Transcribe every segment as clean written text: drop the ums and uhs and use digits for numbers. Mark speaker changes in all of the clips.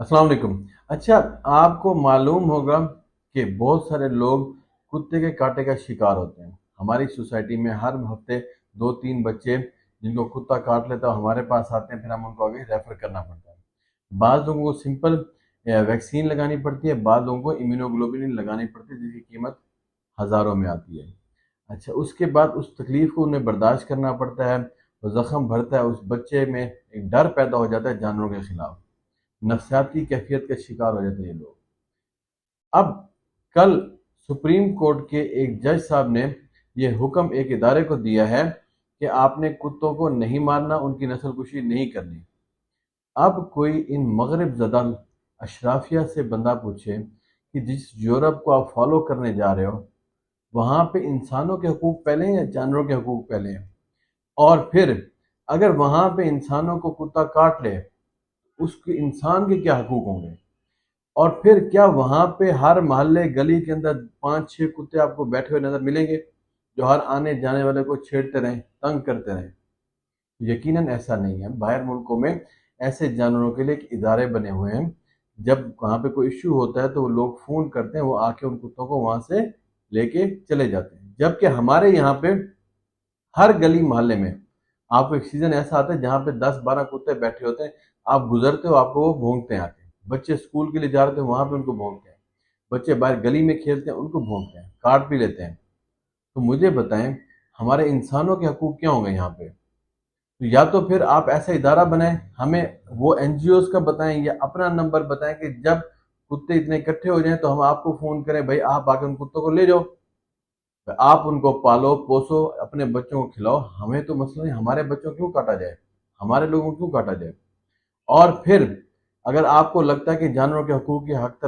Speaker 1: अस्सलाम वालेकुम। अच्छा, आपको मालूम होगा कि बहुत सारे लोग कुत्ते के काटे का शिकार होते हैं। हमारी सोसाइटी में हर हफ्ते 2-3 बच्चे जिनको कुत्ता काट लेता है हमारे पास आते हैं, फिर हम उनको आगे रेफर करना पड़ता है। बाद लोगों को सिंपल वैक्सीन लगानी पड़ती है, बाद लोगों को इम्यूनोग्लोबुलिन लगानी पड़ती है जिसकी कीमत हज़ारों में आती है। अच्छा, उसके बाद उस तकलीफ़ को उन्हें बर्दाश्त करना पड़ता है, वो ज़ख्म भरता है, उस बच्चे में एक डर पैदा हो जाता है जानवरों के खिलाफ। नफ्सियाती कैफियत का शिकार हो जाते हैं ये लोग। अब कल सुप्रीम कोर्ट के एक जज साहब ने यह हुक्म एक इदारे को दिया है कि आपने कुत्तों को नहीं मारना, उनकी नस्ल कुशी नहीं करनी। अब कोई इन मगरब ज़दा अशराफिया से बंदा पूछे कि जिस यूरोप को आप फॉलो करने जा रहे हो वहाँ पे इंसानों के हकूक पहले हैं या जानवरों के हकूक पहले हैं? और फिर अगर वहाँ पे इंसानों को कुत्ता काट ले, उसके इंसान के क्या हकूक होंगे? और फिर क्या वहाँ पे हर मोहल्ले गली के अंदर 5-6 कुत्ते आपको बैठे हुए नजर मिलेंगे जो हर आने जाने वाले को छेड़ते रहें, तंग करते रहें? यकीनन ऐसा नहीं है। बाहर मुल्कों में ऐसे जानवरों के लिए एक इदारे बने हुए हैं। जब वहाँ पे कोई इश्यू होता है तो वो लोग फ़ोन करते हैं, वो आके उन कुत्तों को वहाँ से लेके चले जाते हैं। जबकि हमारे यहाँ पे हर गली मोहल्ले में आपको एक सीजन ऐसा आता है जहाँ पे 10-12 कुत्ते बैठे होते हैं। आप गुजरते हो, आपको वो भौंकते हैं आके। बच्चे स्कूल के लिए जा रहे थे, वहां पे उनको भौंकते हैं। बच्चे बाहर गली में खेलते हैं, उनको भौंकते हैं, काट भी लेते हैं। तो मुझे बताएं, हमारे इंसानों के हकूक क्या होंगे यहाँ पे? तो या तो फिर आप ऐसा इदारा बनाएं, हमें वो एनजीओज का बताएं या अपना नंबर बताएं कि जब कुत्ते इतने इकट्ठे हो जाएं तो हम आपको फोन करें, भाई आप आके उन कुत्तों को ले जाओ, आप उनको पालो पोसो, अपने बच्चों को खिलाओ। हमें तो मसला नहीं, हमारे बच्चों को क्यों काटा जाए, हमारे लोगों को क्यों काटा जाए? और फिर अगर आपको लगता है कि जानवरों के हकूक की हक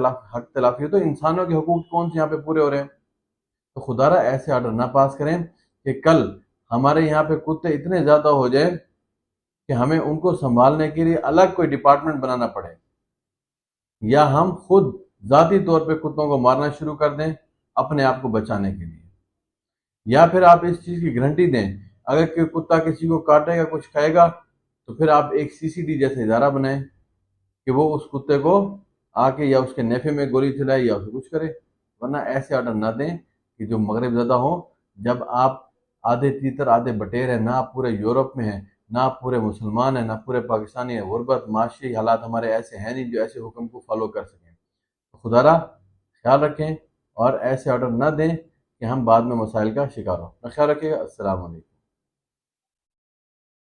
Speaker 1: तलाफी है तो इंसानों के हकूक कौन से यहाँ पे पूरे हो रहे हैं? तो खुदारा ऐसे आर्डर ना पास करें कि कल हमारे यहाँ पे कुत्ते इतने ज्यादा हो जाए कि हमें उनको संभालने के लिए अलग कोई डिपार्टमेंट बनाना पड़े, या हम खुद जाती तौर पे कुत्तों को मारना शुरू कर दें अपने आप को बचाने के लिए। या फिर आप इस चीज की गारंटी दें, अगर कोई कुत्ता किसी को काटेगा, कुछ खाएगा, तो फिर आप एक सीसीडी जैसे इदारा बनाएं कि वो उस कुत्ते को आके या उसके नेफे में गोली चलाए या उसे कुछ करे। वरना ऐसे ऑर्डर ना दें कि जो मगरब ज़्यादा हो। जब आप आधे तीतर आधे बटेर हैं, ना आप पूरे यूरोप में हैं, ना आप पूरे मुसलमान हैं, ना पूरे पाकिस्तानी हैं, गुर्बत माशी हालात हमारे ऐसे हैं नहीं जो ऐसे हुक्म को फॉलो कर सकें। तो खुदारा ख्याल रखें और ऐसे ऑर्डर ना दें कि हम बाद में मसाइल का शिकार हो। ख्याल रखिएगा। अस्सलाम वालेकुम।